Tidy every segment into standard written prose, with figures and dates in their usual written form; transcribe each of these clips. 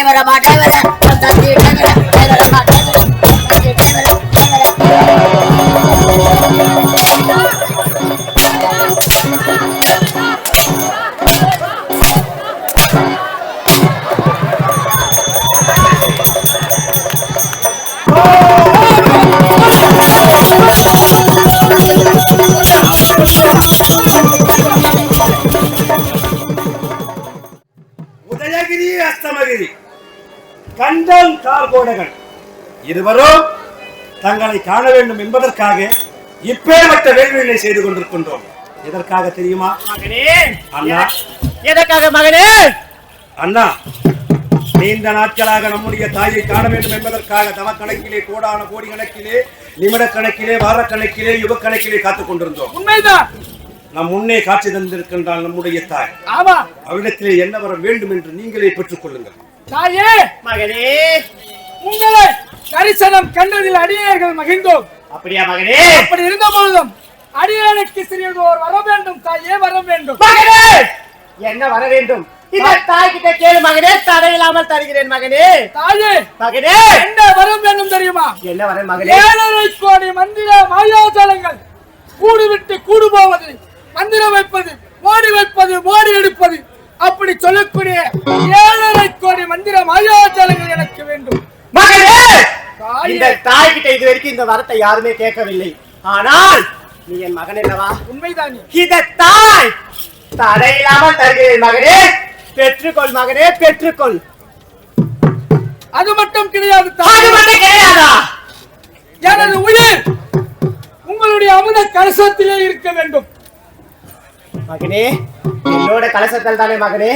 டிரைவரம்மா driver தம்பி driver டிரைவரம்மா driver தம்பி driver Udayagiri Asthamagiri கண்டன் கார்கோடகன் இருவரும் தங்களை காண வேண்டும் என்பதற்காக இப்பேற்பட்ட வேள்வியை செய்து கொண்டிருக்கின்றோம். எதற்காக தெரியுமா மகனே? அண்ணா, எதற்காக மகனே? அண்ணா, நீண்ட நாட்களாக நம்முடைய தாயை காண வேண்டும் என்பதற்காக தவ கணக்கிலே, கோடான கோடி கணக்கிலே, நிமிட கணக்கிலே, வார கணக்கிலே, யுக கணக்கிலே காத்துக் கொண்டிருந்தோம். உண்மைதான். நம் முன்னே காட்சி தந்திருக்கின்றால் நம்முடைய தாய். ஆமா. அவரிடத்திலே என்ன வர வேண்டும் என்று நீங்களே பெற்றுக் கொள்ளுங்கள். தாயே, மகனே, உங்களை தரிசனம் கண்டதில் அடியார்கள் மகிழ்ந்தோம். அப்படியா மகனே? அப்படி இருந்த பொழுதும் அடியானுக்கு சிறியதோர் வர வேண்டும் தாயே, வர வேண்டும். மகனே, என்ன வர வேண்டும்? தாய் கிட்ட கேளு மகனே, தடையில்லாமல் தருகிறேன் மகனே. தாயே, மகனே, என்ன வரம் வேண்டும் தெரியுமா? என்ன வரம் மகனே? 7.5 கோடி மந்திர மாயாஜாலங்கள், கூடு விட்டு கூடு போவது, மந்திரம் வைப்பது, மோடி வைப்பது, மோடி எடுப்பது, அப்படி சொல்லக்கூடிய 7.5 கோடி மந்திர மாயாஜாலங்கள் எனக்கு வேண்டும் மகனே. இந்த தாய் கிட்ட இதுவரைக்கும் இந்த வரத்தை யாருமே கேட்கவில்லை. ஆனால் நீ என் மகன் அல்லவா? உண்மைதான். இந்த தாய் தடையில்லாமல் தருகிறேன் மகனே, பெற்றுக்கொள் மகனே, பெற்றுக்கொள். அது மட்டும் கிடையாது. அது மட்டும் கிடையாதா? எனது உயிர் உங்களுடைய அமுத கலசத்திலே இருக்க வேண்டும் மகனே. என்னோட கலசத்தில் தானே மகனே.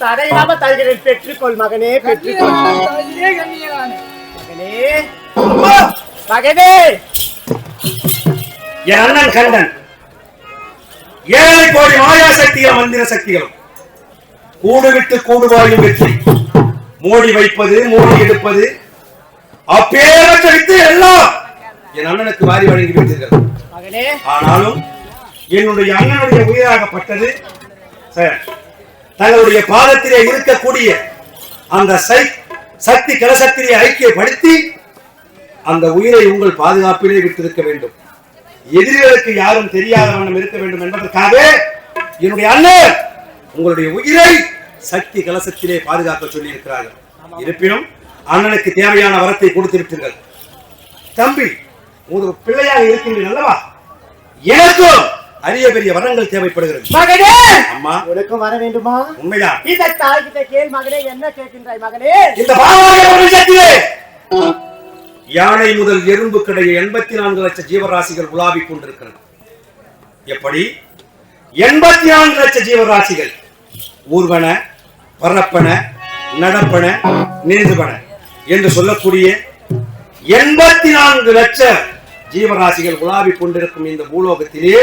தடையில்லாம தருகிறேன், பெற்றுக்கொள் மகனே, பெற்றுக்கொள் மகனே. மகனே, என் அண்ணன் கண்டன் 7 கோடி மாயா சக்திகள், மந்திர சக்திகளும், கூடு விட்டு கூடுவாயும் வெற்றி, மோடி வைப்பது, மோடி எடுப்பது, அப்பேற்ற வித்து எல்லாம் என் அண்ணனுக்கு வாரி வழங்கி விட்டீர்கள். ஆனாலும் என்னுடைய அண்ணனுடைய உயிராகப்பட்டது தங்களுடைய பாதத்திலே இருக்கக்கூடிய அந்த சக்தி கலசத்திலே ஐக்கியப்படுத்தி அந்த உயிரை உங்கள் பாதுகாப்பிலே விட்டிருக்க வேண்டும். எதிரிகளுக்கு யாரும் தெரியாத வண்ணம் இருக்க வேண்டும் என்பதற்காக என்னுடைய அண்ணன் உங்களுடைய உயிரை சக்தி கலசத்திலே பாதுகாக்க சொல்லி இருக்கிறார்கள். இருப்பினும் அண்ணனுக்கு தேவையான வரத்தை கொடுத்து விட்டீர்கள். தம்பி, ஒரு பிள்ளையாக இருக்கின்றீர்கள் அல்லவா? எனக்கும் அரிய பெரிய வரங்கள் தேவைப்படுகிறது. மகனே, அம்மா, உனக்கும் வர வேண்டுமா? உண்மைதான். இந்த தாய் கிட்ட கேள் மகனே, என்ன கேட்கின்றாய் மகனே? இந்த பாவாக யானை முதல் எறும்பு கடைய 84 லட்சம் ஜீவராசிகள் உலாவிக் கொண்டிருக்கிறது. எப்படி 84 லட்சம் ஜீவராசிகள் ஊர்வன, பரப்பன, நடப்பன, நீந்துவன என்று சொல்லக்கூடிய 84 லட்சம் ஜீவராசிகள் உலாவிக் கொண்டிருக்கும் இந்த பூலோகத்திலே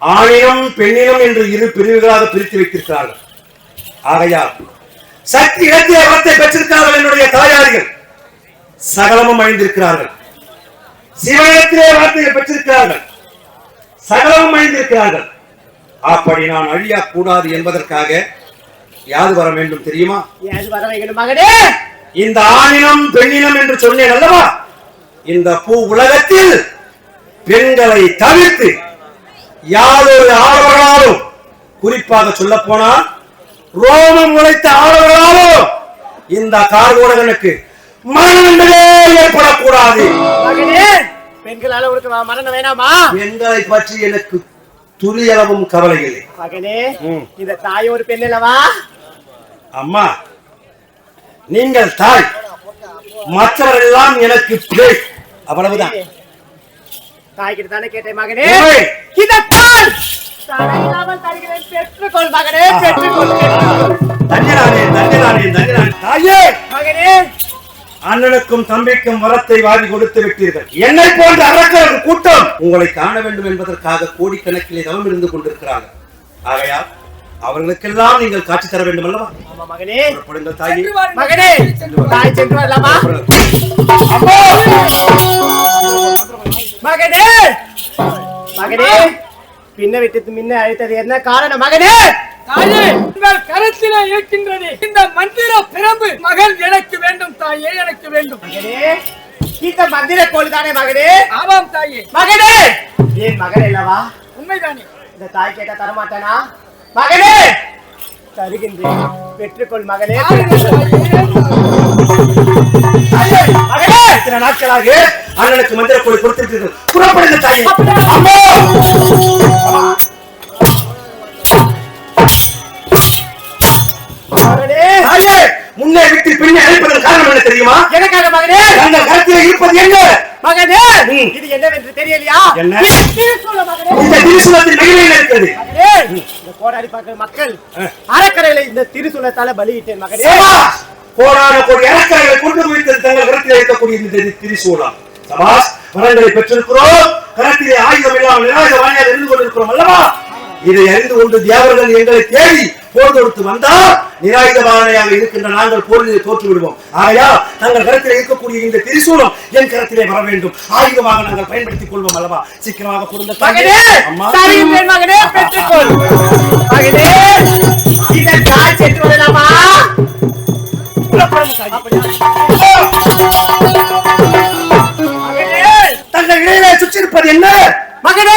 ஆணினம் பெண்ணினம் என்று 2 பிரிவுகளாக பிரித்து வைத்திருக்கிறார்கள். ஆகையால் சக்தி இடத்திலே வரத்தை பெற்றிருக்கிறார்கள். என்னுடைய தாயாரிகள் சகலமும் அழிந்திருக்கிறார்கள். சிவனிடத்திலே வார்த்தையை பெற்றிருக்கிறார்கள். சகலமும் அழிந்திருக்கிறார்கள். அப்படி நான் அழியா கூடாது என்பதற்காக யாது வர வேண்டும் தெரியுமா? யாது வர வேண்டும் மகனே? இந்த ஆணினம் பெண்ணினம் என்று சொன்னேன் அல்லவா? இந்த பூ உலகத்தில் பெண்களை தவிர்த்து யாரொரு ஆடவர்களாலும், குறிப்பாக சொல்ல போனால் ரோமம் உழைத்த ஆடவர்களாலும் இந்த கார்கோடகனுக்கு மரணம் என்பதே ஏற்படக்கூடாது. பெண்களால உனக்கு மரணம் வேணாமா? பெண்களை பற்றி எனக்கு துளியளவும் கவலை இல்லை மகனே. இந்த தாய் ஒரு பெண் அல்லவா? அம்மா, நீங்கள் தாய், மற்றவர்கள் எல்லாம் எனக்கு பிள்ளை, அவ்வளவுதான். தாய்கிட்ட தானே கேட்டேன் மகனே. இந்த தாய் தடையில்லாமல் தருகிறேன், பெற்றுக்கொள் மகனே, பெற்றுக்கொள். தன்யனானே, தன்யனானே, தன்யனானே. தாயே, மகனே, அண்ணனுக்கும் தம்பிக்கும் வரத்தை வாரி கொடுத்து விட்டீர்கள். என்னை போன்ற அரக்கர்கள் கூட்டம் உங்களை காண வேண்டும் என்பதற்காக கோடிக்கணக்கிலே தவம் இருந்து கொண்டிருக்கிறார்கள். ஆகையால் அவர்களுக்கெல்லாம் நீங்கள் காட்சி தர வேண்டும் அல்லவா? மகனே, தாயே, மகனே, தாய் சென்று வரலாமா? மகனே, மகனே, பின்ன விட்டு முன்ன அழைத்தது என்ன காரணம் மகனே? தாயே, உங்கள் கரத்திலே இருக்கின்றது இந்த மந்திர பிரம்பு. மகன் எனக்கு வேண்டும் தாயே, எனக்கு வேண்டும். மகனே, இந்த மந்திர கோல் தானே மகனே? ஆமாம் தாயே. மகனே, ஏன் மகன் அல்லவா? உண்மைதானே. இந்த தாய் கேட்டா தரமாட்டானா? மகனே, தருகின்றேன், பெற்றுக்கொள் மகனே. மகனே, இத்தனை நாட்களாக அண்ணனுக்கு மந்திர கோயில் கொடுத்திருக்கிறது. புறப்படுங்க தாயே. அம்மா! மகனே, தாயே, முன்னே விட்டு பின்னே அழைப்பதன் காரணம் என்ன தெரியுமா? எனக்காக மகனே? அந்த கருத்தில் இருப்பது என்ன? மகனே, இது என்னவென்று தெரியலையா? என்ன? சொல்ல மகனே. இந்த திரிசூலத்தின் மகிமையில் இருக்கிறது. மகனே, இந்த கோடாரி பார்க்கிற மக்கள் அறக்கரையில இந்த திரிசூலத்தால பலியிட்டேன் மகனே. சபாஷ்! கோடான கோடி இலக்கங்களை கொண்டு குவித்தது தங்கள் கரத்தில் இருக்கக்கூடிய இந்த திரிசூலம். சபாஷ்! வரங்களை பெற்றிருக்கிறோம். கரத்திலே ஆயுதம் இல்லாமல் நிராயுதபாணியாக இருந்து கொண்டிருக்கிறோம் அல்லவா? இதை அறிந்து கொண்டு தேவர்கள் எங்களை தேடி போர் தொடுத்து வந்தால் நிராயுதபாணியாக இருக்கின்ற நாங்கள் போரிலே தோற்று விடுவோம். ஆகையால் தங்கள் கரத்திலே இருக்கக்கூடிய இந்த திரிசூலம் என் கரத்திலே வர வேண்டும். ஆயுதமாக நாங்கள் பயன்படுத்திக் கொள்வோம் அல்லவா? சீக்கிரமாக கொடுங்க மகனே, தருகின்றேன் மகனே, பெற்றுக்கொள் மகனே. இந்த தாய் சென்று வரலாமா? தங்கள் இடையிலே சுற்றிருப்பது என்ன? மகனே,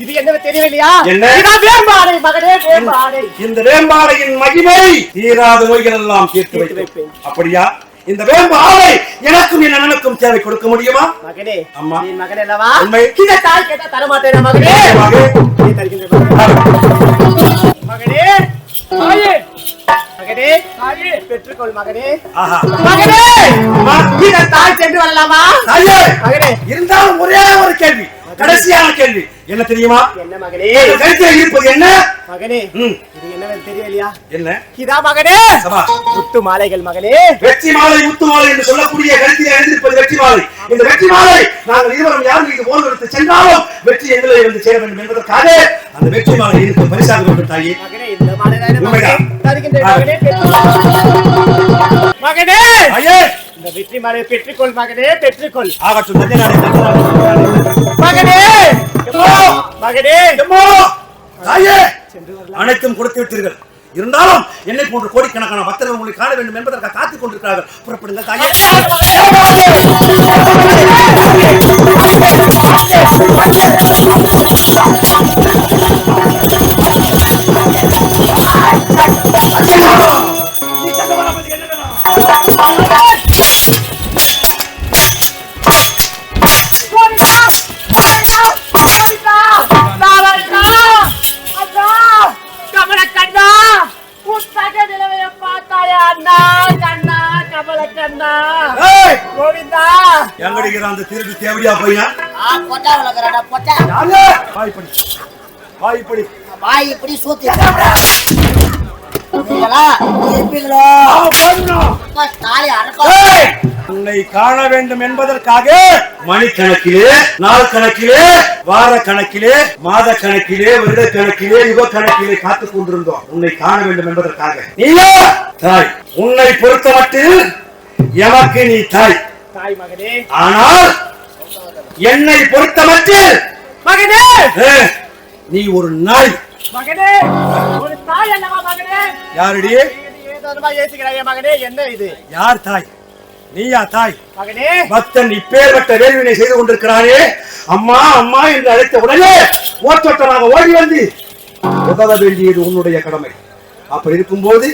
இது என்ன தெரியவில்லையா? என்ன? வேம்பாடை மகனே, வேம்பாடை. இந்த வேம்பாடையின் மகிமை தீராத நோய்கள் எல்லாம் தீர்த்து வைப்பேன். அப்படியா? இந்த வேம்பாடை எனக்கும் என் அண்ணனுக்கும் தேவை கொடுக்க முடியுமா? மகனே, அம்மா, நீ மகனே அல்லவா? உண்மை. இந்த தாய் கேட்டா தரமாட்டேனா மகனே? நீ தருகின்ற மகனே. தாயே, மகனே, தாயே, பெற்றுக்கொள் மகனே. ஆஹா. மகனே, அம்மா, இந்த தாய் சென்று வரலாமா? தாயே, மகனே, இருந்தாலும் ஒரே ஒரு கேள்வி, கடைசியான கேள்வி என்ன தெரியுமா? என்ன மகனே? இந்த கருத்தில் இருப்பது என்ன? மகனே, இது என்னவென்று தெரியலையா? என்ன? இதா மகனே, சபாஷ்! முத்து மாலைகள் மகனே. வெற்றி மாலை, முத்து மாலை என்று சொல்லக்கூடிய கருத்திலே எழுந்திருப்பது வெற்றி மாலை. இந்த வெற்றி மாலை நாங்கள் இருவரும் யார் மீது போர் எடுத்து சென்றாலும் வெற்றி எங்களை வந்து சேர வேண்டும் என்பதற்காக அந்த வெற்றி மாலை எனக்கு பரிசாக வேண்டும் தாயே. மகனே, இந்த மாலை தானே மகனே? உண்மைதான். தருகின்றேன் மகனே, பெற்றுக்கொள் மகனே. தாயே, இந்த வெற்றி மாலை பெற்றுக்கொள் மகனே, பெற்றுக்கொள் ஆகட்டும். மகனே. மகனே, தாயே, அனைத்தும் கொடுத்து விட்டீர்கள். இருந்தாலும் என்னை போன்ற கோடிக்கணக்கான பக்தர்கள் உங்களை காண வேண்டும் என்பதற்காக காத்துக் கொண்டிருக்கிறார்கள். புறப்படுங்கள் தாயே. ஏய், எங்கடிக்கிற அந்த திருட்டு தேவடியா பையன்? பொட்டா வளர்க்குறாடா பொட்டா. யாரு? வாய்ப்படி, வாய்ப்படி. வாய் இப்படி சூத்தி இருப்பீங்களா? இருப்பீங்களோ? தாலி அறக்க ஏய், உன்னை காண வேண்டும் என்பதற்காக மணிக்கணக்கிலே, நாள் கணக்கிலே, வார கணக்கிலே, மாத கணக்கிலே, வருட கணக்கிலே, யுக கணக்கிலே காத்துக் கொண்டிருந்தோம் உன்னை காண வேண்டும் என்பதற்காக. நீயா தாய்? உன்னை பொறுத்தமட்டில் எமக்கு நீ தாய். தாய் மகனே. ஆனால் என்னை பொறுத்தமட்டில் மகனே, நீ ஒரு நாய். மகனே, ஒரு தாய் அல்லவா மகனே? யாரடி? ஏதோ ஏசுகிறாயே மகனே, என்ன இது? யார் தாய்? நீயா தாய்? மகனே, பக்தன் இப்பேற்பட்ட வேள்வினை செய்து கொண்டிருக்கிறானே, அம்மா அம்மா என்று அழைத்த உடனே ஓட்டோட்டமாக ஓடி வந்து உதவ வேண்டியது உன்னுடைய கடமை. அப்படி இருக்கும்போது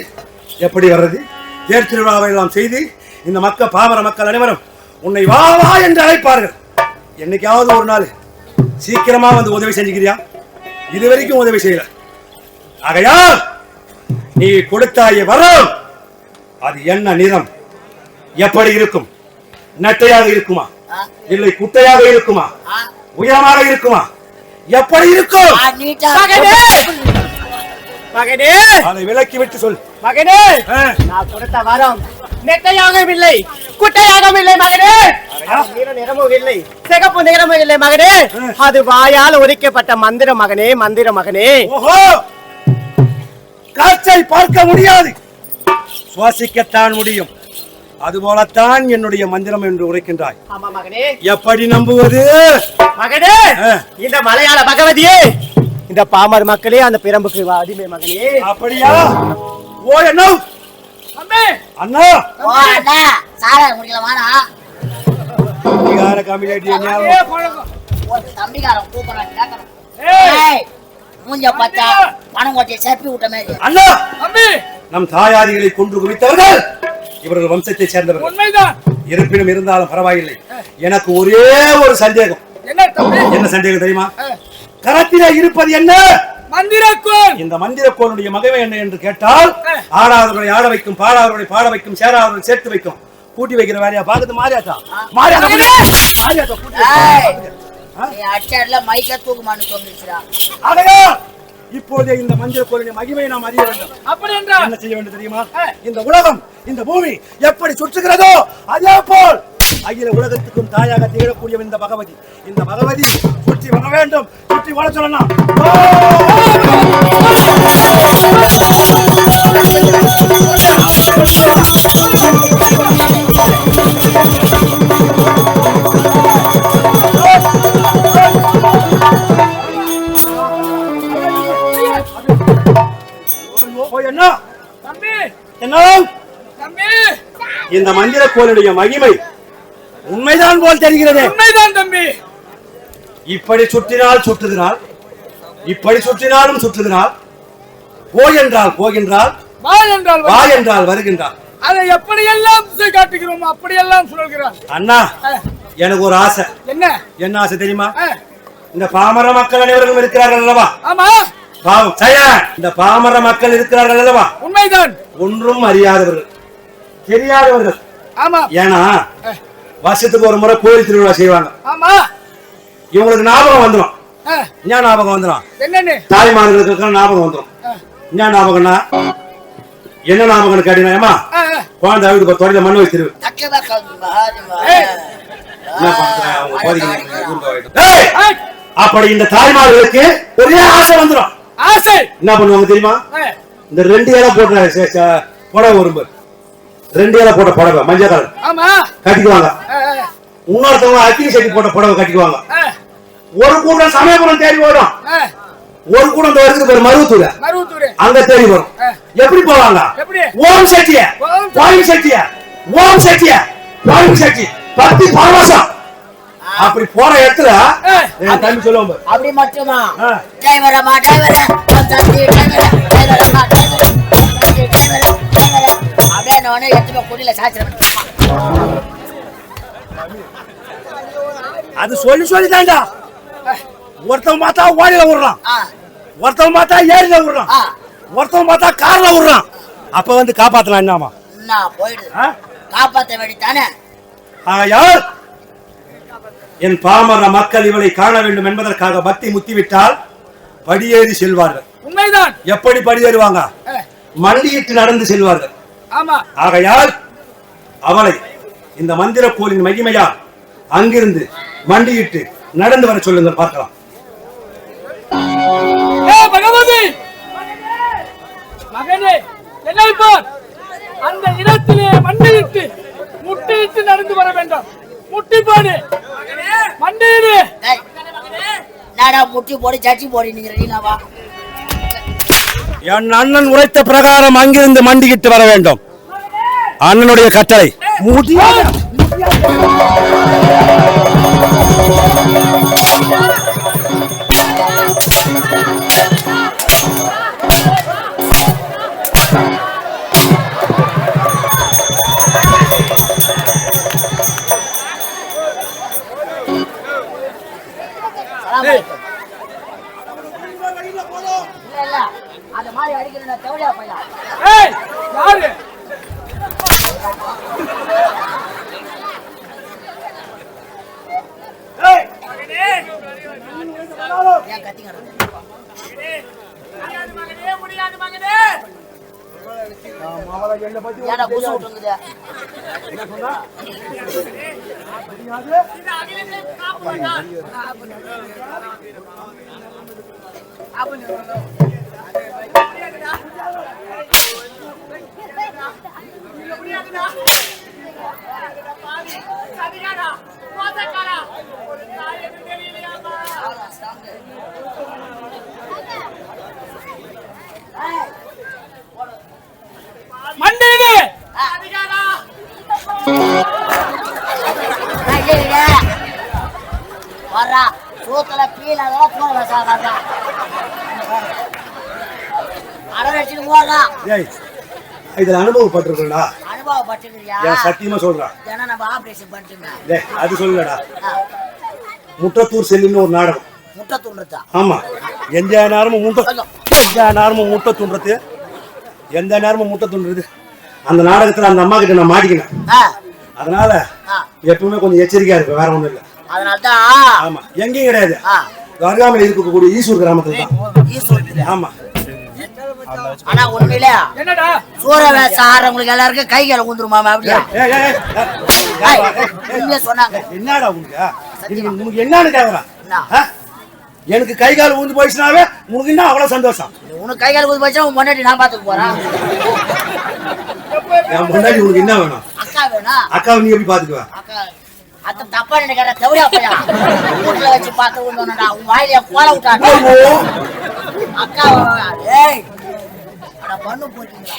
எப்படி வர்றது? தேர் திருவிழாவை எல்லாம் செய்து இந்த மக்கள், பாமர மக்கள் அனைவரும் உன்னை வா வா என்று அழைப்பார்கள். என்னைக்காவது ஒரு நாள் சீக்கிரமா வந்து உதவி செஞ்சுக்கிறியா? இதுவரைக்கும் உதவி செய்யல. ஆகையால் நீ கொடுத்தாய வரம் அது என்ன நிறம்? எப்படி இருக்கும்? நட்டையாக இருக்குமா? இல்லை குட்டையாக இருக்குமா? உயரமாக இருக்குமா? எப்படி இருக்கும்? நீட்டா மகனே, மகனே, அதை விலக்கி விட்டு சொல். மகனே, நான் கொடுத்த வரம் நெட்டையாகவும் இல்லை, குட்டையாகவும் இல்லை மகனே. நீல நிறமும் இல்லை, சிகப்பு நிறமும் இல்லை மகனே. அது வாயால் உரைக்கப்பட்ட மந்திரம் மகனே, மந்திரம் மகனே. ஓஹோ, காற்றை பார்க்க முடியாது, சுவாசிக்கத்தான் முடியும். அதுபோலத்தான் என்னுடைய மந்திரம் என்று உரைக்கின்றாய். ஆமா மகனே. எப்படி நம்புவது? மகனே, இந்த மலையாள பகவதியே இந்த பாமர் மக்களே அந்த பிரம்புக்கு அடிமை மகனே. அப்படியா? ஓ என்ன தம்பி அண்ணா ஓ அண்ணா சாரா குடிக்கல வாடா. அதிகார கமிட்டி என்ன அதே பழக்கம். ஒரு தம்பிக்காரன் கூப்பிடுறான் கேட்கறான். ஏய் ஏய் மூஞ்ச பார்த்தா பணம் கொட்டிய சப்பி விட்ட மாதிரி. அண்ணா தம்பி நம் தாயாதிகளை கொன்று குவித்தவர்கள் இவர்கள் வம்சத்தை சேர்ந்தவர்கள். உண்மைதான். இருப்பினும் இருந்தாலும் பரவாயில்லை. எனக்கு ஒரே ஒரு சந்தேகம். என்ன தம்பி? என்ன சந்தேகம் தெரியுமா? கரத்திலே இருப்பது என்ன? மந்திரக்கோள். இந்த மந்திரக்கோளுடைய மகிமை என்ன என்று கேட்டால், ஆடாதவர்களை ஆட வைக்கும், பாடாதவர்களை பாட வைக்கும், சேராதவர்களை சேர்த்து வைக்கும். கூட்டி வைக்கிற வேலையா பாக்குது மாரியாத்தா. மாரியாத்தா கூட்டி நீ அச்சர்ல மைக்க தூக்குமான்னு சொல்லிச்சுடா. ஆகவே இப்போதே இந்த மந்திரக்கோளின் மகிமையை நாம் அறிய வேண்டும். அப்படி என்றால் என்ன செய்ய வேண்டும் தெரியுமா? இந்த உலகம், இந்த பூமி எப்படி சுற்றுகிறதோ அதே போல் அகில உலகத்துக்கும் தாயாக திகழக்கூடிய இந்த பகவதி, இந்த பகவதி சுற்றி வர வேண்டும். சுற்றி வர சொல்லணும். என்ன தம்பி என்ன தம்பி இந்த மந்திரக்கோளுடைய மகிமை உண்மைதான் போல் தெரிகிறது. உண்மைதான் தம்பி. இப்படி சுற்றினால் சுற்றுகிறாள், இப்படி சுற்றினாலும் சுற்றுகிறாள். போ என்றால் போகின்றாள், வா என்றால் வா என்றால் வருகின்றாள். அதை எப்படியெல்லாம் திசை காட்டுகிறோம் அப்படியெல்லாம் சொல்கிறார். அண்ணா எனக்கு ஒரு ஆசை. என்ன என்ன ஆசை தெரியுமா? இந்த பாமர மக்கள் அனைவரும் இருக்கிறார்கள் அல்லவா? ஆமா பாவம் இந்த பாமர மக்கள் இருக்கிறார்கள் அல்லவா? உண்மைதான். ஒன்றும் அறியாதவர்கள், தெரியாதவர்கள். ஆமா ஏன்னா வருஷத்துக்கு ஒரு முறை கோயில் திருவிழா செய்வாங்க. ஆமா இவங்களுக்கு ஞாபகம் வந்துடும். என்ன ஞாபகம் வந்துடும்? என்னன்னு தாய்மார்களுக்கு ஞாபகம் வந்துடும். என்ன ஞாபகம்னா என்ன ஞாபகம் கேட்டீங்கன்னா, குழந்தை வீட்டுக்கு தொடையில மண்ணு வச்சிருவு. அப்படி இந்த தாய்மார்களுக்கு ஒரே ஆசை வந்துடும். ஆசை என்ன பண்ணுவாங்க தெரியுமா? இந்த 2 இலை போட்ட புடவை வரும்பு, 2 இலை போட்ட புடவை மஞ்சள் கலர் ஆமா கட்டிக்குவாங்க. இன்னொருத்தவங்க அக்கினி சட்டி போட்ட புடவை கட்டிக்குவாங்க. ஒரு கூட்டம் சமயபுரம் தேடி வரும், ஒரு கூட்டம் இந்த வருஷத்துக்கு ஒரு மருவத்தூர் அங்க தேடி வரும். எப்படி போவாங்க? ஓம் சட்டிய ஓம் சட்டிய ஓம் சட்டிய ஓம் சட்டி 10 பரவசம். அப்படி போற இடத்துல என் தம்பி சொல்லுவாங்க. அப்படி மட்டுமா? டிரைவரமா டிரைவர் தம்பி டிரைவரமா டிரைவர் தம்பி டிரைவர் அப்படியே நானே எத்தனை குடியில சாச்சிரேன். அது சொல்லி சொல்லி தாண்டா. ஒருத்தவன் பார்த்தா ஓடில விடுறான், ஒருத்தவன் பார்த்தா ஏரியில விடுறான், ஒருத்தவன் பார்த்தா கார்ல விடுறான். அப்ப வந்து காப்பாத்தலாம். என்னமா போயிடுது, காப்பாத்த வேண்டித்தானே. யார் என் பாமர மக்கள் இவளை காண வேண்டும் என்பதற்காக பக்தி முத்திவிட்டால் படியேறி செல்வார்கள். உண்மைதான். எப்படி படியேறுவாங்க? மண்டியிட்டு நடந்து செல்வார்கள். ஆமா ஆகையால் அவளை இந்த மந்திரக்கோளின் மகிமையால் அங்கிருந்து மண்டியிட்டு நடந்து வர சொல்லுங்கள், பார்க்கலாம். பகவதி மகனே என்னை பார், அந்த இடத்திலே மண்டியிட்டு முட்டியிட்டு நடந்து வர வேண்டும். முட்டி போடு மண்டியிடு. நாடா முட்டி போடு சச்சி போடு. நீங்க ரெடினாவா? என் அண்ணன் உரைத்த பிரகாரம் அங்கிருந்து மண்டியிட்டு வர வேண்டும். அண்ணனுடைய கட்டளை. அந்த மாதிரி அடிக்கணும் தேவையா பையா? யாரு சோத்துல பீலாதான் சோழ வசாகாதா அடவச்சிட்டு போறான். ஏய் இதுல அனுபவப்பட்டிருக்கா? அனுபவப்பட்டிருக்கியா? ஏன் சத்தியமா சொல்றான். ஏன்னா நம்ம ஆபரேஷன் பண்ணிட்டுங்க. டேய் அது சொல்லடா. முட்டத்தூர் செல்லுன்னு ஒரு நாடகம். முட்டத்தூர் இருக்கா? ஆமா. எந்த நேரமும் முட்டை துண்டுறது. எந்த நேரமும் முட்டை துண்டுறது. அந்த நாடகத்துல அந்த அம்மா கிட்ட நான் மாட்டிக்கினேன். அதனால எப்பவுமே கொஞ்சம் எச்சரிக்கையா இருக்கு, வேற ஒண்ணும் இல்ல. அதனாலதான். ஆமா, எங்கேயும் கிடையாது. அருகாமையில் இருக்கக்கூடிய ஈசூர் கிராமத்துல தான். ஆமா. ஆனா உண்மையில என்னடா சூற வேஷம் ஆடுறவங்களுக்கு எல்லாருக்கும் கை கால ஊந்துருமாமா? அப்படியா சொன்னாங்க. என்னடா உனக்கு என்னன்னு கேக்குறான். எனக்கு கை கால் ஊந்து போயிடுச்சுனாவே உனக்கு என்ன அவ்வளவு சந்தோஷம்? உனக்கு கை கால் ஊந்து போயிடுச்சா உன் முன்னாடி நான் பாத்துக்க போறேன். என் முன்னாடி உனக்கு என்ன வேணும்? அக்கா வேணும். அக்காவை நீ எப்படி பாத்துக்குவ? அக்கா அத்த தப்பா நினைக்கிற தவறியா போயா வீட்டுல வச்சு பார்த்து விடணும்டா. உன் வாயில கோல விட்டாடா அக்கா. ஏய் பண்ணு போட்டீங்களா?